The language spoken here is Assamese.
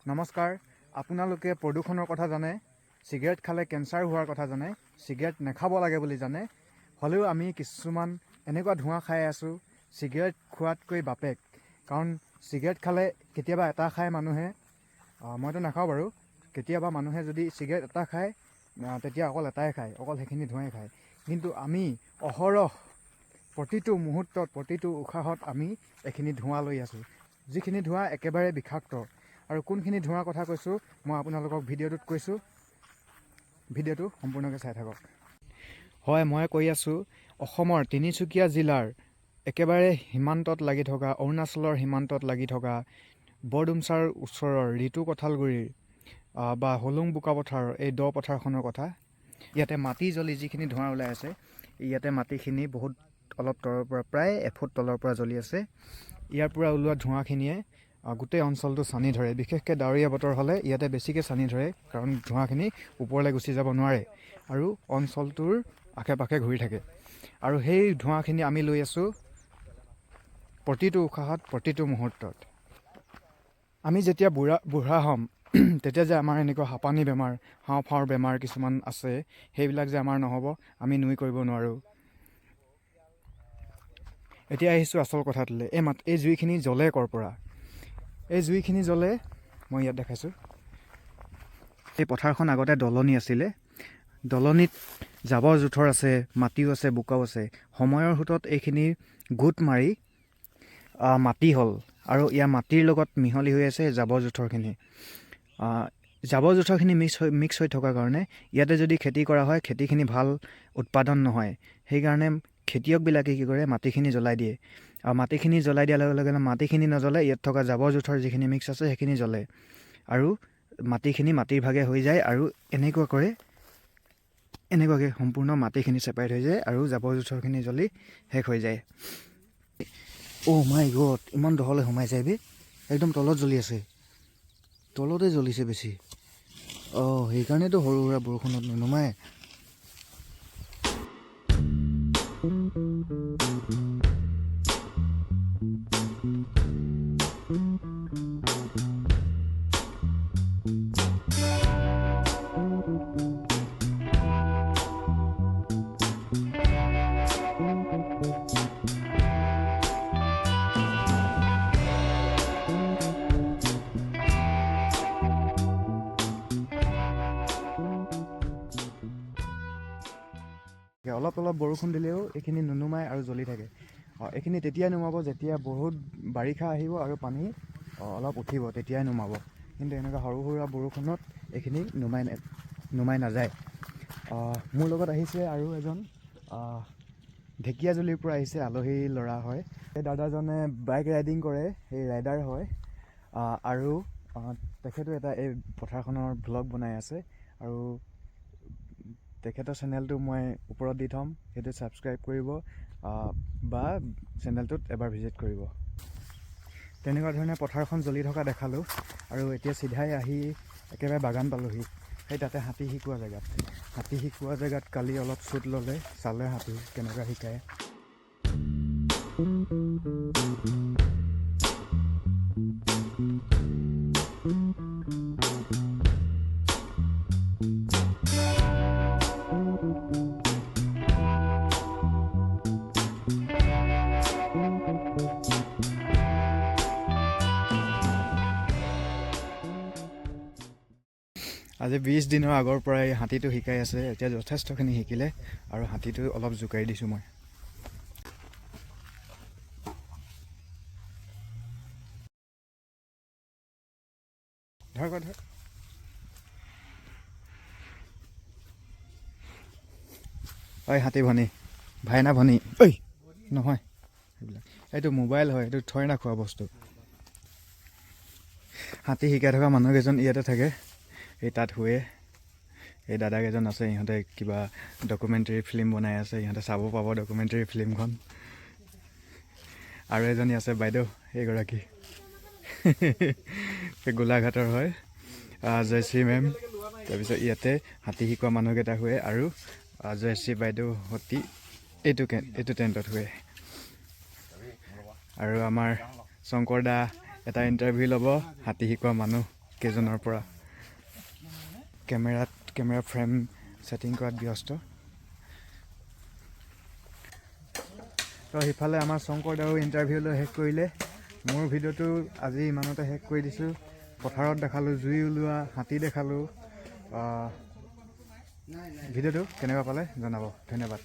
নমস্কাৰ আপোনালোকে প্ৰদূষণৰ কথা জানে সিগাৰেট খালে কেঞ্চাৰ হোৱাৰ কথা জানে সিগাৰেট নেখাব লাগে বুলি জানে হলেও আমি কিছুমান এনেকুৱা ধোঁৱা খাই আছো সিগাৰেট খোৱাতকৈ বাপেক কাৰণ সিগাৰেট খালে কেতিয়াবা এটা খায় মানুহে মইতো নাখাওঁ বাৰু কেতিয়াবা মানুহে যদি সিগাৰেট এটা খায় তেতিয়া অকল এটাই খায় অকল সেইখিনি ধোঁৱাই খায় কিন্তু আমি অহৰহ প্ৰতিটো মুহূৰ্তত প্ৰতিটো উশাহত আমি এইখিনি ধোঁৱা লৈ আছো যিখিনি ধোঁৱা একেবাৰে বিষাক্ত আৰু কোনখিনি ধোঁৱাৰ কথা কৈছোঁ মই আপোনালোকক ভিডিঅ'টোত কৈছোঁ ভিডিঅ'টো সম্পূৰ্ণকৈ চাই থাকক হয় মই কৈ আছোঁ অসমৰ তিনিচুকীয়া জিলাৰ একেবাৰে সীমান্তত লাগি থকা অৰুণাচলৰ সীমান্তত লাগি থকা বৰডুমচাৰ ওচৰৰ ঋতু কঁঠালগুৰিৰ বা হলুং বোকা পথাৰৰ এই দ পথাৰখনৰ কথা ইয়াতে মাটি জ্বলি যিখিনি ধোঁৱা ওলাই আছে ইয়াতে মাটিখিনি বহুত অলপ তলৰ পৰা প্ৰায় এফুট তলৰ পৰা জ্বলি আছে ইয়াৰ পৰা ওলোৱা ধোঁৱাখিনিয়ে গোটেই অঞ্চলটো চানি ধৰে বিশেষকৈ ডাৱৰীয়া বতৰ হ'লে ইয়াতে বেছিকৈ চানি ধৰে কাৰণ ধোঁৱাখিনি ওপৰলৈ গুচি যাব নোৱাৰে আৰু অঞ্চলটোৰ আশে পাশে ঘূৰি থাকে আৰু সেই ধোঁৱাখিনি আমি লৈ আছোঁ প্ৰতিটো উশাহত প্ৰতিটো মুহূৰ্তত আমি যেতিয়া বুঢ়া হ'ম তেতিয়া যে আমাৰ এনেকুৱা হাঁপানী বেমাৰ হাওঁফাওঁৰ বেমাৰ কিছুমান আছে সেইবিলাক যে আমাৰ নহ'ব আমি নুই কৰিব নোৱাৰোঁ এতিয়া আহিছোঁ আচল কথাটোলৈ এই জুইখিনি জ্বলে ক'ৰ পৰা এই জুইখিনি জ্বলে মই ইয়াত দেখাইছোঁ এই পথাৰখন আগতে দলনি আছিলে দলনিত জাবৰ জোঁথৰ আছে মাটিও আছে বোকাও আছে সময়ৰ সোঁতত এইখিনি গোট মাৰি মাটি হ'ল আৰু ইয়াৰ মাটিৰ লগত মিহলি হৈ আছে জাবৰ জোঁথৰখিনি জাবৰ জোঁথৰখিনি মিক্স হৈ থকাৰ কাৰণে ইয়াতে যদি খেতি কৰা হয় খেতিখিনি ভাল উৎপাদন নহয় সেইকাৰণে খেতিয়কবিলাকে কি কৰে মাটিখিনি জ্বলাই দিয়ে আৰু মাটিখিনি জ্বলাই দিয়াৰ লগে লগে মাটিখিনি নজ্বলে ইয়াত থকা জাবৰ জোঁথৰ যিখিনি মিক্স আছে সেইখিনি জ্বলে আৰু মাটিখিনি মাটিৰ ভাগে হৈ যায় আৰু এনেকুৱাকৈ সম্পূৰ্ণ মাটিখিনি ছেপাৰেট হৈ যায় আৰু জাবৰ জোঁথৰখিনি জ্বলি শেষ হৈ যায় অ' মাই গড ইমান দহলৈ সোমাই যায় বে একদম তলত জ্বলি আছে তলতে জ্বলিছে বেছি সেইকাৰণেতো সৰু সুৰা বৰষুণত নুনুমায় অলপ অলপ বৰষুণ দিলেও এইখিনি নুনুমায় আৰু জ্বলি থাকে এইখিনি তেতিয়াই নুমাব যেতিয়া বহুত বাৰিষা আহিব আৰু পানী অলপ উঠিব তেতিয়াই নুমাব কিন্তু এনেকুৱা সৰু সুৰা বৰষুণত এইখিনি নুমাই নাযায় মোৰ লগত আহিছে আৰু এজন ঢেকীয়াজুলিৰ পৰা আহিছে আলহী ল'ৰা হয় এই দাদাজনে বাইক ৰাইডিং কৰে সেই ৰাইডাৰ হয় আৰু তেখেতো এই পথাৰখনৰ ভ্লগ বনাই আছে আৰু তেখেতৰ চেনেলটো মই ওপৰত দি থ'ম সেইটো ছাবস্ক্ৰাইব কৰিব বা চেনেলটোত এবাৰ ভিজিট কৰিব তেনেকুৱা ধৰণে পথাৰখন জ্বলি থকা দেখালোঁ আৰু এতিয়া চিধাই আহি একেবাৰে বাগান পালোহি সেই তাতে হাতী শিকোৱা জেগাত কালি অলপ চুট ল'লে চালে হাতী কেনেকুৱা শিকায় আজি 20 দিনৰ আগৰ পৰাই হাতীটো শিকাই আছে এতিয়া যথেষ্টখিনি শিকিলে আৰু হাতীটো অলপ জোকাৰি দিছোঁ মই ধৰ ঐ হাতী ভনী ভাইনা ভনী ঐ নহয় সেইবিলাক এইটো মোবাইল হয় এইটো থৈ নাখোৱা বস্তু হাতী শিকাই থকা মানুহ কেইজন ইয়াতে থাকে এই তাত শুৱে এই দাদাকেইজন আছে ইহঁতে কিবা ডকুমেণ্টাৰী ফিল্ম বনাই আছে ইহঁতে চাব পাব ডকুমেণ্টাৰী ফিল্মখন আৰু এজনী আছে বাইদেউ এইগৰাকী গোলাঘাটৰ হয় জয়শ্ৰী মেম তাৰপিছত ইয়াতে হাতী শিকোৱা মানুহকেইটা শুৱে আৰু জয়শ্ৰী বাইদেউ সতি এইটো টেণ্টত শুৱে আৰু আমাৰ শংকৰ দা এটা ইণ্টাৰভিউ ল'ব হাতী শিকোৱা মানুহ কেইজনৰ পৰা কেমেৰা ফ্ৰেম ছেটিং কৰাত ব্যস্ত। তো সিফালে আমাৰ শংকৰ দাও ইণ্টাৰভিউ লৈ শেষ কৰিলে। মোৰ ভিডিঅ'টো আজি ইমানতে শেষ কৰি দিছোঁ। পথাৰত দেখালোঁ, জুই ওলোৱা, হাতী দেখালোঁ। ভিডিঅ'টো কেনেকুৱা পালে জনাব। ধন্যবাদ।